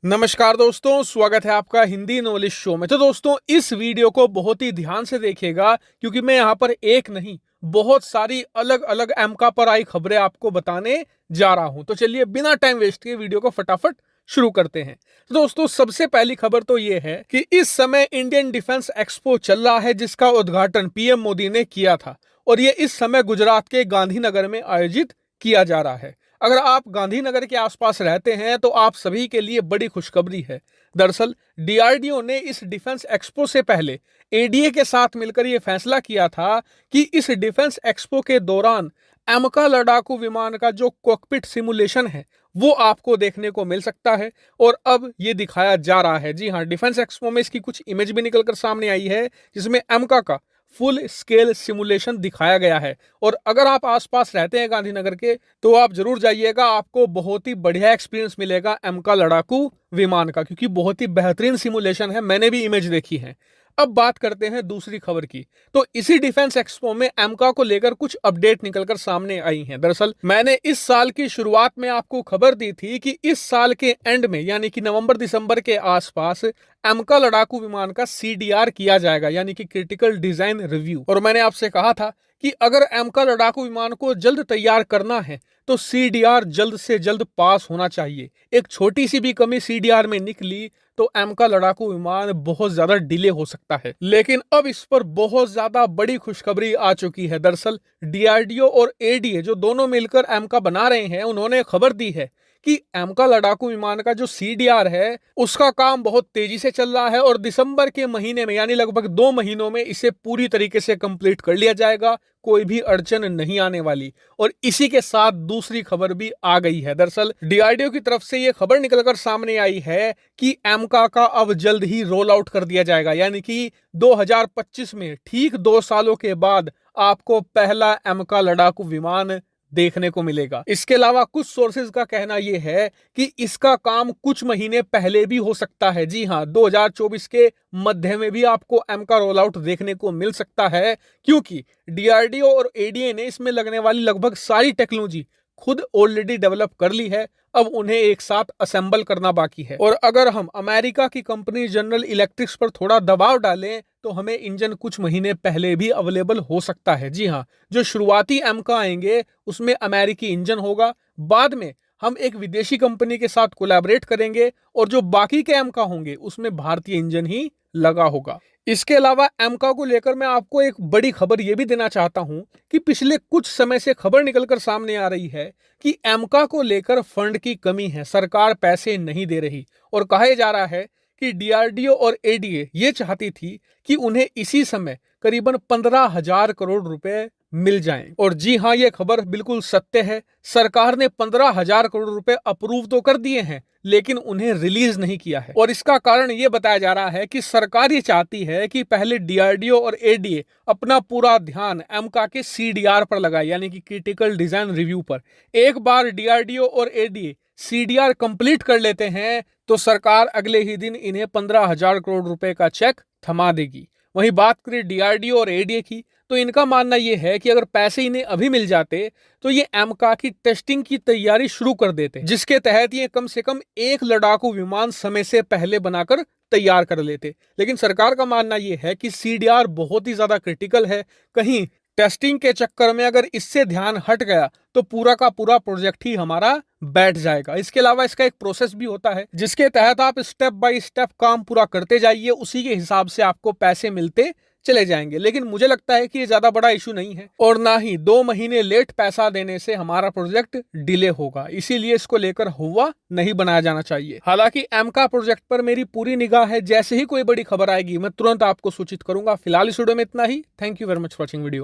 नमस्कार दोस्तों, स्वागत है आपका हिंदी नॉलेज शो में। तो दोस्तों, इस वीडियो को बहुत ही ध्यान से देखिएगा क्योंकि मैं यहाँ पर एक नहीं बहुत सारी अलग अलग एमका पर आई खबरें आपको बताने जा रहा हूं। तो चलिए बिना टाइम वेस्ट किए वीडियो को फटाफट शुरू करते हैं। तो दोस्तों, सबसे पहली खबर तो ये है कि इस समय इंडियन डिफेंस एक्सपो चल रहा है जिसका उद्घाटन पीएम मोदी ने किया था और ये इस समय गुजरात के गांधीनगर में आयोजित किया जा रहा है। अगर आप गांधीनगर के आसपास रहते हैं तो आप सभी के लिए बड़ी खुशखबरी है। दरअसल डीआरडीओ ने इस डिफेंस एक्सपो से पहले एडीए के साथ मिलकर यह फैसला किया था कि इस डिफेंस एक्सपो के दौरान एमका लड़ाकू विमान का जो कॉकपिट सिमुलेशन है वो आपको देखने को मिल सकता है और अब ये दिखाया जा रहा है। जी हाँ, डिफेंस एक्सपो में इसकी कुछ इमेज भी निकलकर सामने आई है जिसमें एमका का फुल स्केल सिमुलेशन दिखाया गया है। और अगर आप आसपास रहते हैं गांधीनगर के तो आप जरूर जाइएगा, आपको बहुत ही बढ़िया एक्सपीरियंस मिलेगा एमका लड़ाकू विमान का, क्योंकि बहुत ही बेहतरीन सिमुलेशन है। मैंने भी इमेज देखी है। अब बात करते हैं दूसरी खबर की। तो इसी डिफेंस एक्सपो में एमका को लेकर कुछ अपडेट निकलकर सामने आई हैं। दरअसल मैंने इस साल की शुरुआत में आपको खबर दी थी कि इस साल के एंड में यानी कि नवंबर दिसंबर के आसपास एमका लड़ाकू विमान का सीडीआर किया जाएगा, यानी कि क्रिटिकल डिजाइन रिव्यू। और मैंने आपसे कहा था कि अगर एमका लड़ाकू विमान को जल्द तैयार करना है तो सीडीआर जल्द से जल्द पास होना चाहिए। एक छोटी सी भी कमी सीडीआर में निकली तो एमका लड़ाकू विमान बहुत ज्यादा डिले हो सकता है। लेकिन अब इस पर बहुत ज्यादा बड़ी खुशखबरी आ चुकी है। दरअसल डीआरडीओ और एडीए जो दोनों मिलकर एमका बना रहे हैं, उन्होंने खबर दी है कि एमका लड़ाकू विमान का जो सीडीआर है उसका काम बहुत तेजी से चल रहा है और दिसंबर के महीने में यानी लगभग 2 महीनों में इसे पूरी तरीके से कंप्लीट कर लिया जाएगा। कोई भी अड़चन नहीं आने वाली। और इसी के साथ दूसरी खबर भी आ गई है। दरअसल डीआरडीओ की तरफ से यह खबर निकलकर सामने आई है कि एमका का अब जल्द ही रोल आउट कर दिया जाएगा, यानी कि 2025 में ठीक 2 सालों के बाद आपको पहला एमका लड़ाकू विमान देखने को मिलेगा। इसके अलावा कुछ सोर्सेज का कहना यह है कि इसका काम कुछ महीने पहले भी हो सकता है। जी हां, 2024 के मध्य में भी आपको एमका रोल आउट देखने को मिल सकता है, क्योंकि डीआरडीओ और एडीए ने इसमें लगने वाली लगभग सारी टेक्नोलॉजी खुद ऑलरेडी डेवलप कर ली है। अब उन्हें एक साथ असेंबल करना बाकी है। और अगर हम अमेरिका की कंपनी जनरल इलेक्ट्रिक्स पर थोड़ा दबाव डालें तो हमें इंजन कुछ महीने पहले भी अवेलेबल हो सकता है। जी हाँ, जो शुरुआती एमका आएंगे उसमें अमेरिकी इंजन होगा, बाद में हम एक विदेशी कंपनी के साथ कोलैबोरेट करेंगे और जो बाकी के एमका होंगे उसमें भारतीय इंजन ही लगा होगा। इसके अलावा एमका को लेकर मैं आपको एक बड़ी खबर यह भी देना चाहता हूं कि पिछले कुछ समय से खबर निकलकर सामने आ रही है कि एमका को लेकर फंड की कमी है, सरकार पैसे नहीं दे रही। और कहा जा रहा है कि डीआरडीओ और एडीए ये चाहती थी कि उन्हें इसी समय करीबन 15,000 करोड़ रुपए मिल जाएं। और जी हां, ये खबर बिल्कुल सत्य है। सरकार ने 15,000 करोड़ रुपए अप्रूव तो कर दिए हैं लेकिन उन्हें रिलीज नहीं किया है। और इसका कारण यह बताया जा रहा है कि सरकार ये चाहती है कि पहले डीआरडीओ और एडीए अपना पूरा ध्यान एमका के सीडीआर पर लगाए, यानी कि क्रिटिकल डिजाइन रिव्यू पर। एक बार डीआरडीओ और एडीए सीडीआर कंप्लीट कर लेते हैं तो सरकार अगले ही दिन इन्हें 15,000 करोड़ रुपए का चेक थमा देगी। वहीं बात करें डीआरडीओ और एडीए की तो इनका मानना यह है कि अगर पैसे इन्हें अभी मिल जाते तो ये एमका की टेस्टिंग की तैयारी शुरू कर देते, जिसके तहत ये कम से कम एक लड़ाकू विमान समय से पहले बनाकर तैयार कर लेते। लेकिन सरकार का मानना यह है कि सीडीआर बहुत ही ज्यादा क्रिटिकल है, कहीं टेस्टिंग के चक्कर में अगर इससे ध्यान हट गया तो पूरा का पूरा प्रोजेक्ट ही हमारा बैठ जाएगा। इसके अलावा इसका एक प्रोसेस भी होता है जिसके तहत आप स्टेप बाय स्टेप काम पूरा करते जाइए, उसी के हिसाब से आपको पैसे मिलते चले जाएंगे। लेकिन मुझे लगता है कि ये ज्यादा बड़ा इशू नहीं है और ना ही 2 महीने लेट पैसा देने से हमारा प्रोजेक्ट डिले होगा, इसीलिए इसको लेकर हुआ नहीं बनाया जाना चाहिए। हालांकि एमका प्रोजेक्ट पर मेरी पूरी निगाह है, जैसे ही कोई बड़ी खबर आएगी मैं तुरंत आपको सूचित करूंगा। फिलहाल इस वीडियो में इतना ही। Thank you very much for watching video.